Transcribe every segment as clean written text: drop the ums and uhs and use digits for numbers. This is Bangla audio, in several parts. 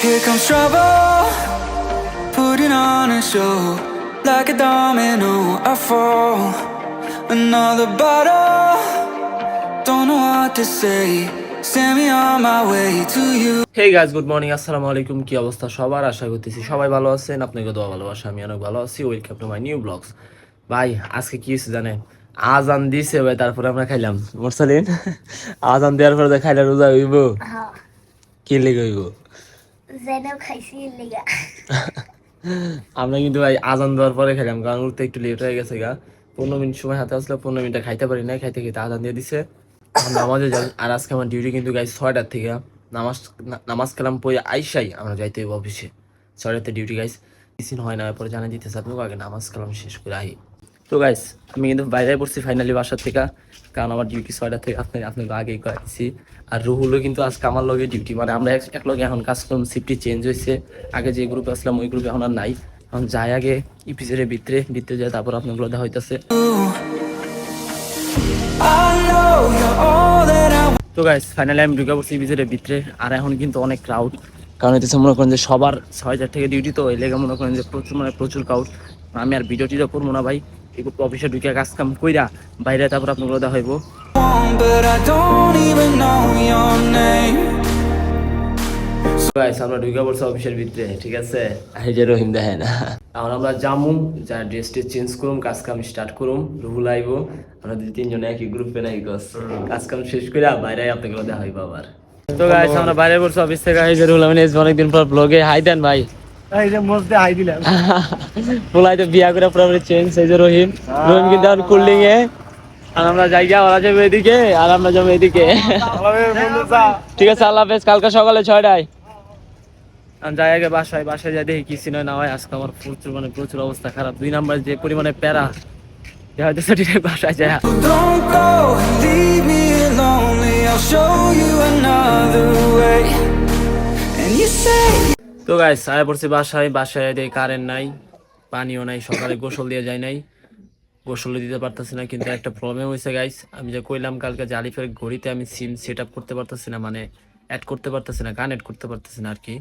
Here comes trouble, putting on a show. Like a domino, I fall. Another bottle, don't know what to say. Send me on my way to you. Hey guys, good morning, আসসালামু আলাইকুম। কি অবস্থা সবার? আশা করতেছি সবাই ভালো আছেন। আপনাকে দোয়া ভালোবাসা, আমি অনেক ভালো আছি। Welcome to my new blogs. ভাই আজকে কি হয়েছে জানেন? আজান দিছে ভাই, তারপরে আমরা খাইলাম মোরসালিন। আজান দেওয়ার পরে খাইলে রোজা হইব? কি লেগে হইব? আমরা কিন্তু ভাই আজান দেওয়ার পরে খাইলাম, কারণ উঠতে একটু লেট হয়ে গেছে গা। 15 মিনিট সময় হাতে আসলে 15 মিনিটে খাইতে পারি না, খাইতে খাইতে আজান দিয়ে দিছে। নামাজে যাই। আর আজকে আমার ডিউটি কিন্তু গাইস 6টার থেকে। নামাজ কালাম পড়ে আইসাই আমরা যাইতে হইব অফিসে। 6টাতে ডিউটি গাইস, কিছুদিন হয় না, পরে জানা দিতেছে আপনাকে আগে নামাজ কালাম শেষ করে আই। তো গাইস আমি কিন্তু বাইরে পড়ছি ফাইনালি বাসার থেকে, কারণ আমার ডিউটি 6টা থেকে আপনাকে আগেই করেছি। আর রুহুলও কিন্তু আজকে আমার লগে ডিউটি, মানে আমরা এক লগে এখন কাজ করলাম। শিফটটি চেঞ্জ হয়েছে, আগে যে গ্রুপে আসলাম ওই গ্রুপে এখন আর নাই। এখন যাই আগে ইপিসের ভিতরে যায়, তারপর আপনাগুলো দেখা হইতেছে। তো গাইস ফাইনালি আমি ঢুকে পড়ছি বিজের ভিতরে। আর এখন কিন্তু অনেক ক্রাউড, কারণ এতে মনে করেন যে সবার 6টার থেকে ডিউটি, তো এই লেগে মনে করেন যে প্রচুর ক্রাউড। আমি আর ভিডিওটিও করবো না ভাই, একটু অফিসে ঢুকে কাজ কাম কইরা বাইরে তারপর আপনাগুলো দেখা হইব। আমরা ঢুকে পড়ছি অফিসের ভিতরে, ঠিক আছে? এই যে রহিম দেখেন। এখন আমরা যামু, যা ড্রেস চেঞ্জ করুম, কাজ কাম স্টার্ট করুম। রুহুল আইব, আমরা 2-3 আছি গ্রুপে নাই, কাজ কাম শেষ করে বাইরে আপনাকে দেখা হইব আবার। তো গাইস আমরা বাইরে পড়ছি অফিস থেকে। এই যে রুহুল আমিন অনেকদিন পর ব্লগে হাই দেন ভাই। এই যে মধ্যে হাই দিলাম। বলাই তো বিয়া করে পুরোপুরি চেঞ্জ। এই যে রহিম কিন্তু এখন কুলিং এ। আর আমরা জায়গা ওরা যাবে এদিকে, আর আমরা যাবো এদিকে। ঠিক আছে, আল্লাহ হাফেজ। কালকে সকালে 6টায় যাই আগে বাসায় যাই, দেখি কি সিনে না হয়। আজকে আমার প্রচুর অবস্থা খারাপ। 2 নাম্বার যে পরিমাণে প্যারা, হয়তো বাসায় যায়। Don't go, leave me lonely. I'll show you another way. And you say তো গাইস আয় পড়ছি বাসায় দেখি কারেন্ট নাই, পানিও নাই। সকালে গোসল দিয়ে যায় নাই, গোসল দিতে পারতেছি না। কিন্তু একটা প্রবলেম হয়েছে গাইস, আমি যে কইলাম কালকে যে আলিফের ঘড়িতে আমি সিম সেট আপ করতে পারতেছি না, মানে অ্যাড করতে পারতেছি না, কানেক্ট করতে পারতেছি না আর কি।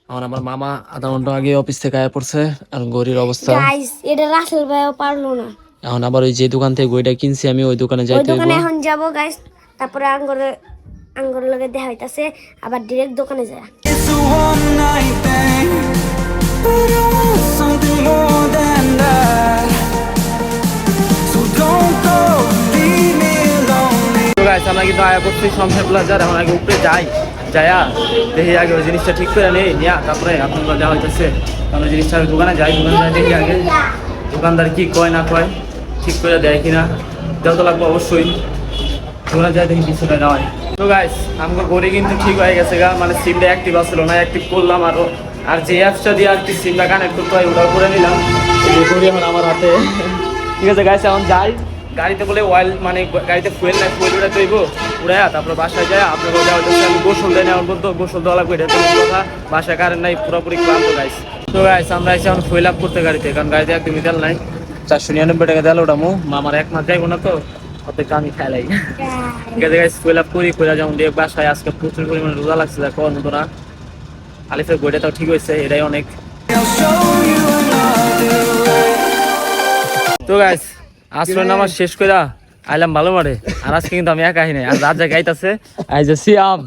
এখন আমার মামা আধা ঘন্টা আগে অফিস থেকে আয়া পড়ছে, আর ঘড়ির অবস্থা গাইস এটা রাসেল ভাইও পারলো না। এখন আবার ওই যে দোকান থেকে ঘড়িটা কিনছি আমি, ওই দোকানে যাইতে হইব। এখন যাব গাইস, তারপরে আঙ্গুর লগে দেখা হইতাছে, আবার ডাইরেক্ট দোকানে যায়। it's a one night thing, but I want something more than that. So don't go, leave me lonely. তো গাইস আমরা কিন্তু আয়া পড়ছি শমশের প্লাজার। এখন আগে উপরে যাইয়া দেখি আগে ওই জিনিসটা ঠিক করে নেই নিয়া, তারপরে আপনার দেওয়া হইতেছে। কারণ ওই জিনিসটা দোকানে যাই দেখি আগে দোকানদার কি কয় না কয়, ঠিক করে দেয় কিনা। দেওয়া তো লাগবে অবশ্যই, দোকানে যাই দেখি কিছুটা না হয়। তো গাইস আমাকে ঘড়ি কিন্তু ঠিক হয়ে গেছে গা, মানে সিমটা অ্যাক্টিভ আসছিল না, অ্যাক্টিভ করলাম আরো। আর যে অ্যাপসটা দিয়ে আর কি সিমটা কানেক্ট করতে হয় ওটাও করে নিলাম। ঘড়ি এখন আমার হাতে, ঠিক আছে গাইস। এখন যাই গাড়িতে বলে অয়েল, মানে গাড়িতে ফুয়েল নাই, ফুয়েল উড়াইতে হইব। উড়াইয়া তারপরে বাসায় যায় আপনাকে দেওয়া হচ্ছে। আমি গোসল দেয় না, বলতো গোসল দেওয়া লাগবে, এটা তো কথা। বাসায় কারেন্ট নাই, পুরোপুরি ক্লান্ত গাইস। তো গাইস আমরা এসে এখন ফুয়েল আপ করতে গাড়িতে, কারণ গাড়িতে একদমই তেল নাই। 499 টাকা দিল ওটা আমার 1 মাস যাইব না, তো অর্ধেক আমি খাইলাই। ঠিক আছে গাইস, ফুয়েল আপ করি যেমন দিয়ে বাসায়। আজকে প্রচুর পরিমাণে রোজা লাগছে, করার মতো না। আলিফের বইটা তাও ঠিক হয়েছে, এটাই অনেক। I'll show you another way. তো গাইস আসলে নামাজ শেষ করে আইলাম ভালো মারে। আর আজকে কিন্তু আমি একা নাই, আর রাজা গাইতাছে। এই যে সিয়াম,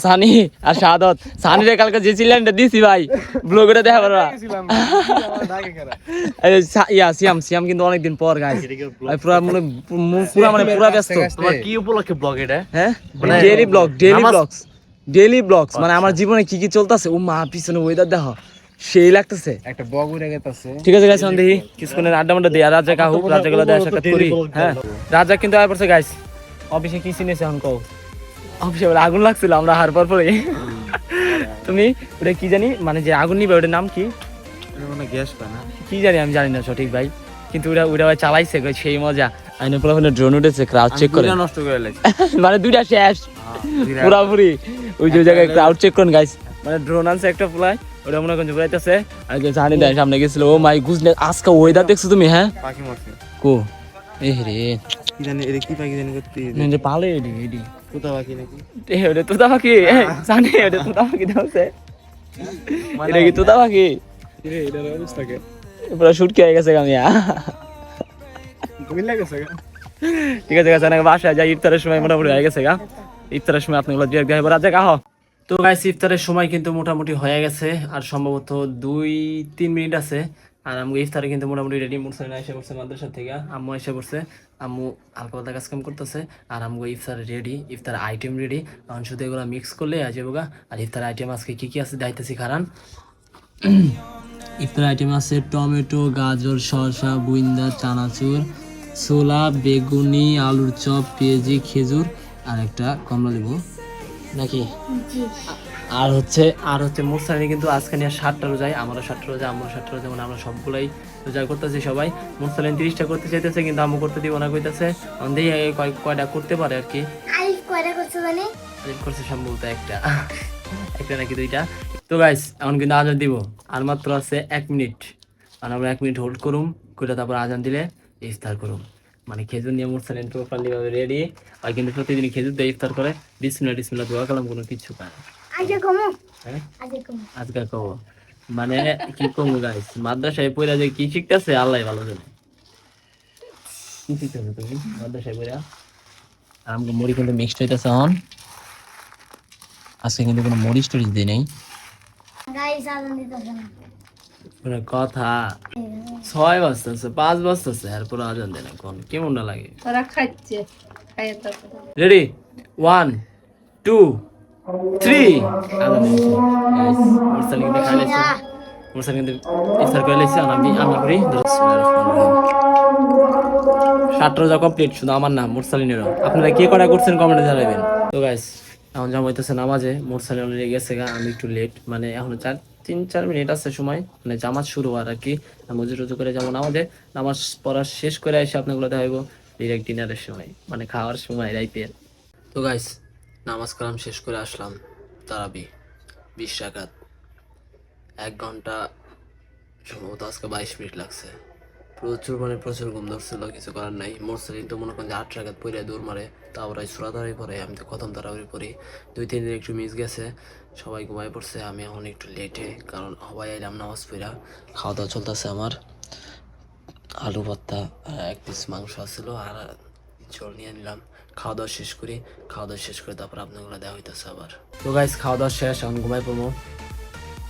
সানি আর শাহাদত। সানি রে কালকে যে সিলিন্ডার দিছি ভাই, ব্লগে দেখা পারবা। সিয়াম কিন্তু অনেকদিন পর গাইস, পুরা ব্যস্ত। তোমার কি উপলক্ষে ব্লগ এটা? হ্যাঁ মানে ডেইলি ব্লগস, মানে আমার জীবনে কি কি চলতেছে। ও মা পিছনে ওয়েদার দেখো, সেই লাগতেছে। একটা ব্লগ উড়ে গেছে। ঠিক আছে গাইস, দেখি কিছুক্ষণের আড্ডা দিই। আর রাজা কাহু রাজাগুলো দেয় সাক্ষাৎ করি। হ্যাঁ রাজা কিন্তু আয় পড়ছে গাইস। অফিসে কি চিনেছে এখন কও? অফিসে বলে আগুন লাগছিল, আমরা হারবার পরে। তুমি ওটা কি জানি, মানে যে আগুন নিবে ওটার নাম কি? গ্যাস পায় না কি জানি, আমি জানি না সঠিক ভাই। কিন্তু ওটা ভাই চালাইছে সেই মজা। আইনে পুরো ড্রোন উঠেছে, ক্রাউড চেক করে নষ্ট করে লাগছে। মানে দুইটা শেষ পুরাপুরি। ওই যে জায়গায় ক্রাউড চেক করুন গাইস, মানে ড্রোন আনছে একটা ফুলাই, ওটা মনে করেন ঘুরাইতেছে। আর যে জানি দেয় সামনে গেছিল। ও মাই গুডনেস, আজকে ওয়েদার দেখছো তুমি? হ্যাঁ পাখি মারছে কো এ রে, কি জানি এটা কি পাখি জানি করতে যে পালে এডি তোতা পাখি নাকি? ওটা তোতা পাখি জানি, ওটা তোতা পাখি দাওছে। এটা কি তোতা পাখি এটার অবস্থা কে পুরো শুটকি হয়ে গেছে কামিয়া বুঝলা গেছে ঠিক আছে গাছ নাকি বাসায় যাই ইফতারের সময় মোটামুটি হয়ে গেছে গা ইফতারের সময় আপনাগুলো দু এক দেখাবো রাজা কাহ তো গাইস ইফতারের সময় কিন্তু মোটামুটি হয়ে গেছে আর সম্ভবত 2-3 মিনিট আছে আর আমি ইফতারে কিন্তু মোটামুটি রেডি মুরসালিন এসে পড়ছে মাদ্রাসা থেকে আম্মু এসে পড়ছে আম্মু হালকা পাতলা কাজ কাম করতেছে আর আমগো ইফতার রেডি ইফতার আইটেম রেডি এখন শুধু এগুলো মিক্স করলে আজ যাবোগা আর ইফতার আইটেম আজকে কি কি আছে দাইতেছি খারান ইফতার আইটেম আছে টমেটো গাজর শসা বুইন্দা চানাচুর ছোলা বেগুনি আলুর চপ পেঁয়াজি খেজুর আর একটা কমলা লেবু নাকি আর হচ্ছে মুরসালিনী কিন্তু আজকে নিয়ে 7টা রোজায় আমারও 7টা রোজা আমার 7টা রোজা মানে আমরা সবগুলাই রোজা করতেছি সবাই মুরসালিনী 30টা করতে চাইতেছে কিন্তু আম্মু করতে দিব না কইতাছে দেখি কয়টা করতে পারে আর কি আলিফ কয়টা করছো মানে আলিফ করছে সম্ভবত একটা নাকি 2টা তো গাইস এখন কিন্তু আজান দিব আর মাত্র আছে 1 মিনিট আর আমরা 1 মিনিট হোল্ড করুম কইটা তারপর আজান দিলে ইফতার করুম মানে খেজুর নিয়ে মুরসালিন প্রপারলি ভাবে রেডি আর কিন্তু প্রতিদিন খেজুর দিয়ে ইফতার করে বিসমিল্লাহ দোয়া কালাম কোনো কিছু পায় আজকে কমো হ্যাঁ আজকে কমো আজকে কব মানে কি কমু গাইস মাদ্রাসায় পড়া যে কি শিখতেছে আল্লাহ ভালো জানে কি শিখতেছে তুমি মাদ্রাসায় পড়া আর আমাকে মুড়ি কিন্তু মিক্সড হইতেছে এখন আজকে কিন্তু কোনো মুড়ি স্টোরিজ দিই নেই গাইস আনন্দ দিতেছে না কোনো কথা 6 বাজতেছে 5 বাজতেছে এরপর আজান দেয় না কোন কেমন না লাগে ওরা খাচ্ছে খাইয়ে তো রেডি 1 2 3 আজান দিয়েছে গাইস মুরসালিন কিন্তু খাইছে মুরসালিন কিন্তু ইফতার করে লাইছে আমি করি বিসমিল্লাহির 7 রোজা কমপ্লিট শুধু আমার নাম মুরসালিনেরও আপনারা কে কটা করছেন কমেন্টে জানাবেন তো গাইস এখন জামা হইতেছে নামাজে মোরসালিন অলরেডি গেছে গা আমি একটু লেট মানে এখন 3-4 মিনিট আছে সময় মানে জামাত শুরু হওয়ার আর কি মজুর রুজু করে যেমন আমাদের নামাজ পড়া শেষ করে এসে আপনাগুলো দেখাবো ডিরেক্ট ডিনারের সময় মানে খাওয়ার সময় রাইতের তো গাইস নামাজ কালাম শেষ করে আসলাম তারাবি 20 রাকাত 1 ঘন্টা সম্ভবত আজকে 22 মিনিট লাগছে প্রচুর ঘুম ধরছিল কিছু করার নাই মোরসালিন তো মনে করেন যে 8 রাকাত পড়ে দৌড় মারে তারপরে সুরা তারাবি পড়ে আমি তো খতম তারাবি পড়ি 2-3 দিন একটু মিস গেছে সবাই ঘুমায় পড়ছে আমি এখন একটু লেটে কারণ সবাই এলাম নামাজ পড়া খাওয়া দাওয়া চলতেছে আমার আলু ভর্তা এক পিস মাংস আসছিল আর ঝোল নিয়ে নিলাম খাওয়া দাওয়া শেষ করি তারপর আপনাগুলো দেওয়া হইতেছে আবার তো গাইস খাওয়া দাওয়া শেষ এখন ঘুমাই পড়বো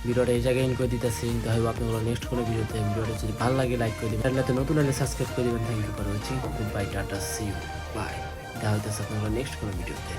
ভিডিওটা এই জায়গায় ইন করে দিতেছি দেখাবো আপনাগুলো নেক্সট কোনো ভিডিওটা যদি ভালো লাগে লাইক করে দিবেন চ্যানেলটা নতুন হলে সাবস্ক্রাইব করে দিবেন thank you for watching goodbye tata see you bye দেখা হইতেছে আপনাগুলো নেক্সট কোনো ভিডিওতে